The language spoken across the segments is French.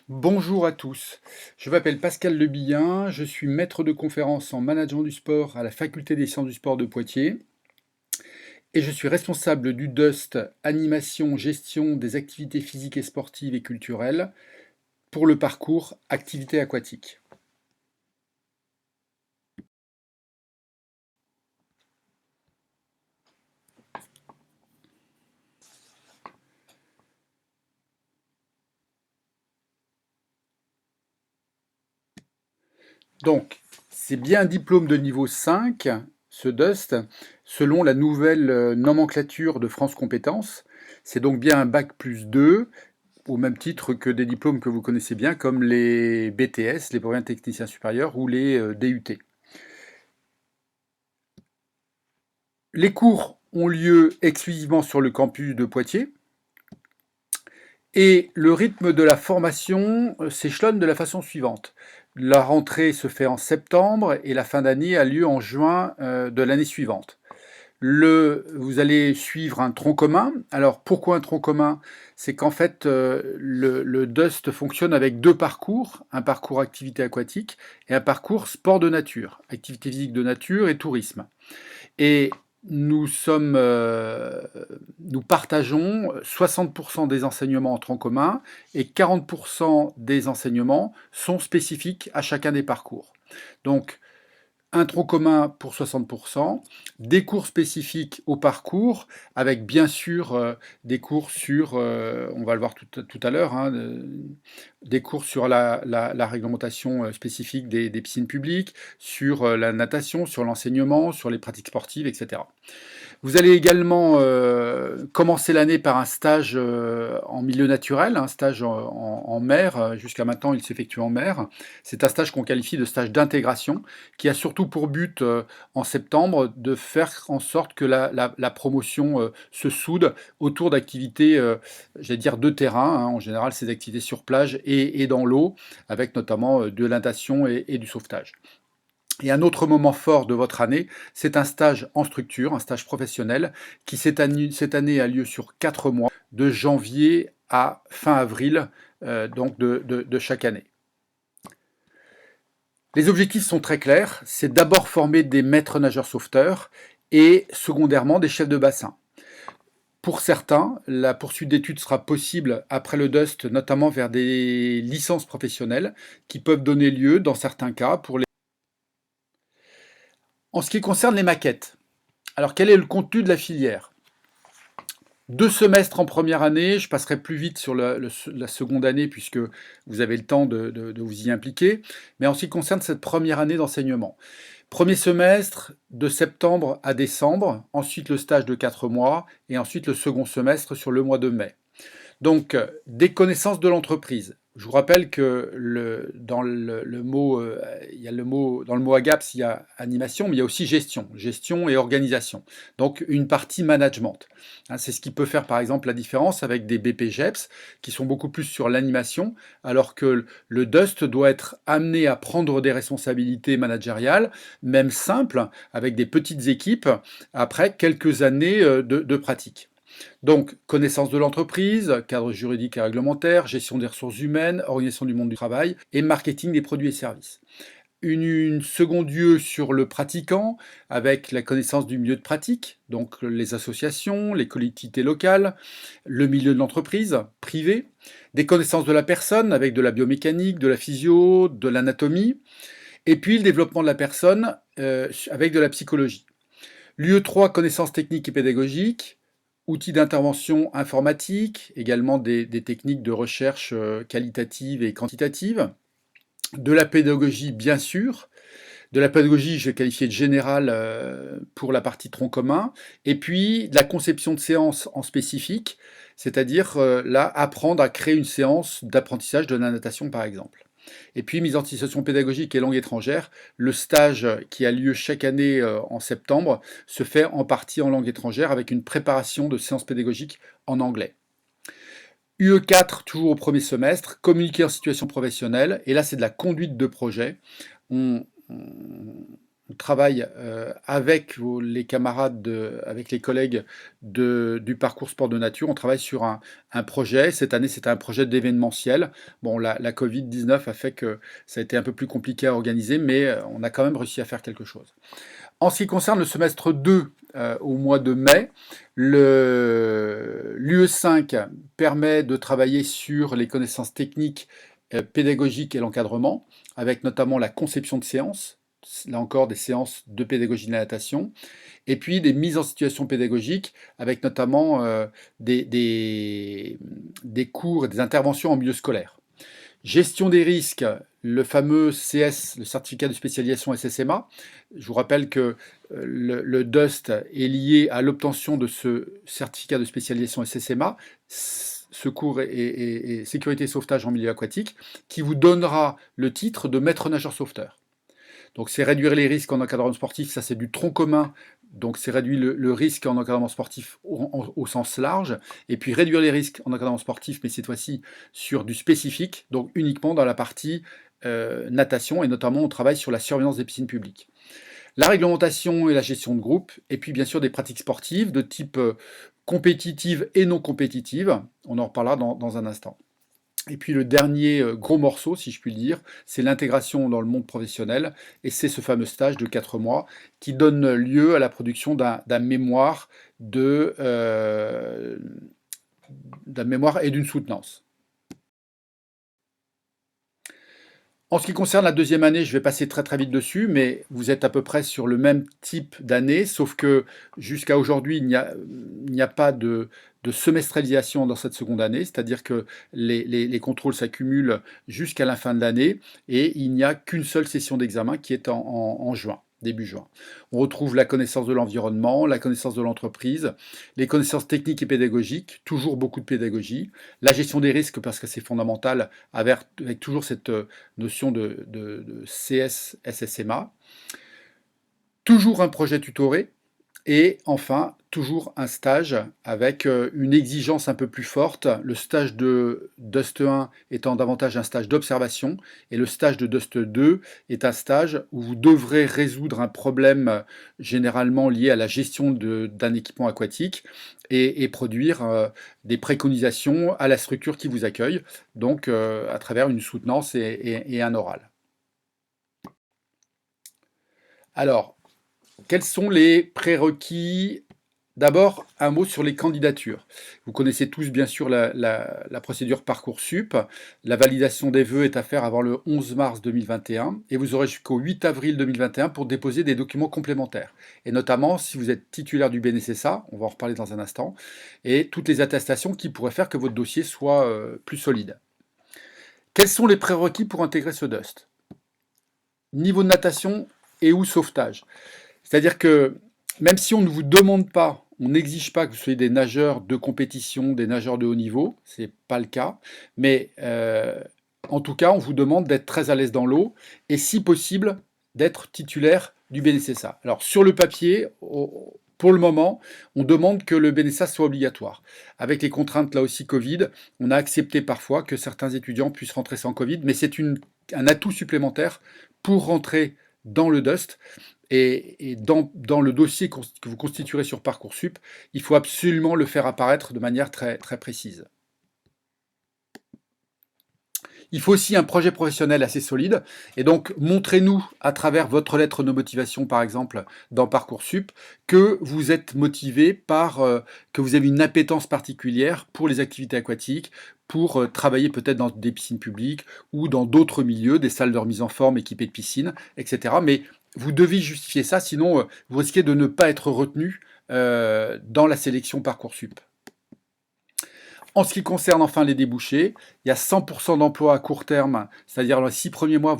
Bonjour à tous, je m'appelle Pascal Lebillin, je suis maître de conférence en management du sport à la Faculté des sciences du sport de Poitiers et je suis responsable du DUST Animation Gestion des activités physiques et sportives et culturelles pour le parcours Activités aquatiques. Donc, c'est bien un diplôme de niveau 5, ce DUST, selon la nouvelle nomenclature de France Compétences. C'est donc bien un bac plus 2 au même titre que des diplômes que vous connaissez bien, comme les BTS, les brevets techniciens supérieurs, ou les DUT. Les cours ont lieu exclusivement sur le campus de Poitiers, et le rythme de la formation s'échelonne de la façon suivante. La rentrée se fait en septembre et la fin d'année a lieu en juin de l'année suivante. Vous allez suivre un tronc commun. Alors pourquoi un tronc commun? C'est qu'en fait le DUST fonctionne avec deux parcours, un parcours activité aquatique et un parcours sport de nature, activité physique de nature et tourisme. Et nous partageons 60% des enseignements en tronc commun et 40% des enseignements sont spécifiques à chacun des parcours. Donc un tronc commun pour 60%, des cours spécifiques au parcours, avec bien sûr des cours sur, on va le voir tout à l'heure, hein, des cours sur la réglementation spécifique des piscines publiques, sur la natation, sur l'enseignement, sur les pratiques sportives, etc. Vous allez également commencer l'année par un stage en milieu naturel, un stage en mer. Jusqu'à maintenant, il s'effectue en mer. C'est un stage qu'on qualifie de stage d'intégration, qui a surtout pour but, en septembre, de faire en sorte que la promotion se soude autour d'activités, j'allais dire, de terrain, hein. En général, ces activités sur plage et dans l'eau, avec notamment de la natation et du sauvetage. Et un autre moment fort de votre année, c'est un stage en structure, un stage professionnel, qui cette année a lieu sur 4 mois, de janvier à fin avril, donc de chaque année. Les objectifs sont très clairs, c'est d'abord former des maîtres nageurs sauveteurs et secondairement des chefs de bassin. Pour certains, la poursuite d'études sera possible après le DUST, notamment vers des licences professionnelles qui peuvent donner lieu, dans certains cas, pour les... En ce qui concerne les maquettes, alors quel est le contenu de la filière? 2 semestres en première année, je passerai plus vite sur la seconde année puisque vous avez le temps de vous y impliquer, mais en ce qui concerne cette première année d'enseignement. Premier semestre de septembre à décembre, ensuite le stage de 4 mois et ensuite le second semestre sur le mois de mai. Donc, des connaissances de l'entreprise. Je vous rappelle que dans le mot, il y a le mot, dans le mot AGAPS, il y a animation, mais il y a aussi gestion, gestion et organisation. Donc, une partie management. Hein, c'est ce qui peut faire, par exemple, la différence avec des BPGEPS, qui sont beaucoup plus sur l'animation, alors que le DUST doit être amené à prendre des responsabilités managériales, même simples, avec des petites équipes, après quelques années de pratique. Donc, connaissance de l'entreprise, cadre juridique et réglementaire, gestion des ressources humaines, organisation du monde du travail et marketing des produits et services. Une seconde lieu sur le pratiquant, avec la connaissance du milieu de pratique, donc les associations, les collectivités locales, le milieu de l'entreprise, privé, des connaissances de la personne, avec de la biomécanique, de la physio, de l'anatomie, et puis le développement de la personne avec de la psychologie. Lieu 3, connaissances techniques et pédagogiques, outils d'intervention informatique, également des techniques de recherche qualitative et quantitative, de la pédagogie bien sûr, de la pédagogie je vais qualifier de générale pour la partie tronc commun, et puis de la conception de séances en spécifique, c'est-à-dire là apprendre à créer une séance d'apprentissage de la natation par exemple. Et puis, mise en situation pédagogique et langue étrangère, le stage qui a lieu chaque année en septembre se fait en partie en langue étrangère avec une préparation de séances pédagogiques en anglais. UE4, toujours au premier semestre, communiquer en situation professionnelle, et là c'est de la conduite de projet. On on travaille avec les camarades, avec les collègues du parcours sport de nature, on travaille sur un projet. Cette année, c'était un projet d'événementiel. Bon, la Covid-19 a fait que ça a été un peu plus compliqué à organiser, mais on a quand même réussi à faire quelque chose. En ce qui concerne le semestre 2, au mois de mai, l'UE5 permet de travailler sur les connaissances techniques, pédagogiques et l'encadrement, avec notamment la conception de séances, là encore des séances de pédagogie de la natation, et puis des mises en situation pédagogique, avec notamment des cours et des interventions en milieu scolaire. Gestion des risques, le fameux CS, le certificat de spécialisation SSMA. Je vous rappelle que le DUST est lié à l'obtention de ce certificat de spécialisation SSMA, secours et sécurité et sauvetage en milieu aquatique, qui vous donnera le titre de maître nageur sauveteur. Donc c'est réduire les risques en encadrement sportif, ça c'est du tronc commun, donc c'est réduire le risque en encadrement sportif au sens large, et puis réduire les risques en encadrement sportif, mais cette fois-ci sur du spécifique, donc uniquement dans la partie natation, et notamment on travaille sur la surveillance des piscines publiques. La réglementation et la gestion de groupe, et puis bien sûr des pratiques sportives de type compétitive et non compétitive, on en reparlera dans un instant. Et puis le dernier gros morceau, si je puis le dire, c'est l'intégration dans le monde professionnel, et c'est ce fameux stage de 4 mois qui donne lieu à la production d'un mémoire, d'un mémoire et d'une soutenance. En ce qui concerne la deuxième année, je vais passer très très vite dessus, mais vous êtes à peu près sur le même type d'année, sauf que jusqu'à aujourd'hui, il n'y a pas de semestralisation dans cette seconde année, c'est-à-dire que les contrôles s'accumulent jusqu'à la fin de l'année, et il n'y a qu'une seule session d'examen qui est en juin. Début juin. On retrouve la connaissance de l'environnement, la connaissance de l'entreprise, les connaissances techniques et pédagogiques, toujours beaucoup de pédagogie, la gestion des risques parce que c'est fondamental avec toujours cette notion de CS, SSMA, toujours un projet tutoré, et enfin, toujours un stage avec une exigence un peu plus forte, le stage de Dust 1 étant davantage un stage d'observation, et le stage de Dust 2 est un stage où vous devrez résoudre un problème généralement lié à la gestion d'un équipement aquatique et produire des préconisations à la structure qui vous accueille, donc à travers une soutenance et un oral. Alors, quels sont les prérequis? D'abord, un mot sur les candidatures. Vous connaissez tous bien sûr la procédure Parcoursup. La validation des vœux est à faire avant le 11 mars 2021 et vous aurez jusqu'au 8 avril 2021 pour déposer des documents complémentaires. Et notamment si vous êtes titulaire du BNSSA, on va en reparler dans un instant, et toutes les attestations qui pourraient faire que votre dossier soit plus solide. Quels sont les prérequis pour intégrer ce DUST? Niveau de natation et ou sauvetage. C'est-à-dire que même si on ne vous demande pas, on n'exige pas que vous soyez des nageurs de compétition, des nageurs de haut niveau, ce n'est pas le cas, mais en tout cas, on vous demande d'être très à l'aise dans l'eau et si possible, d'être titulaire du BNSSA. Alors sur le papier, pour le moment, on demande que le BNSSA soit obligatoire. Avec les contraintes là aussi Covid, on a accepté parfois que certains étudiants puissent rentrer sans Covid, mais c'est un atout supplémentaire pour rentrer dans le DUST. Et dans le dossier que vous constituerez sur Parcoursup, il faut absolument le faire apparaître de manière très, très précise. Il faut aussi un projet professionnel assez solide. Et donc, montrez-nous à travers votre lettre de motivation, par exemple, dans Parcoursup, que vous êtes motivé que vous avez une appétence particulière pour les activités aquatiques, pour travailler peut-être dans des piscines publiques ou dans d'autres milieux, des salles de remise en forme équipées de piscines, etc. Mais vous devez justifier ça, sinon vous risquez de ne pas être retenu dans la sélection Parcoursup. En ce qui concerne enfin les débouchés, il y a 100% d'emplois à court terme, c'est-à-dire dans les 6 premiers mois,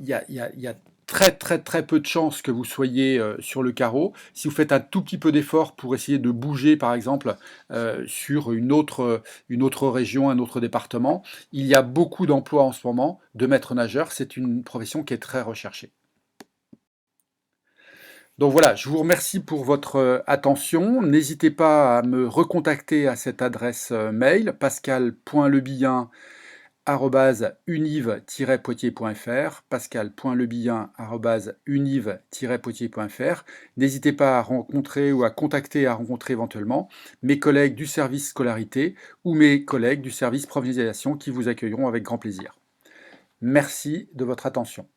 il y a très très très peu de chances que vous soyez sur le carreau. Si vous faites un tout petit peu d'effort pour essayer de bouger, par exemple, sur une autre région, un autre département, il y a beaucoup d'emplois en ce moment de maître nageur. C'est une profession qui est très recherchée. Donc voilà, je vous remercie pour votre attention. N'hésitez pas à me recontacter à cette adresse mail, pascal.lebillin pascal.univ-poitiers.fr, pascal.lebillin@univ-poitiers.fr. N'hésitez pas à rencontrer ou à contacter, à rencontrer éventuellement mes collègues du service scolarité ou mes collègues du service provincialisation qui vous accueilleront avec grand plaisir. Merci de votre attention.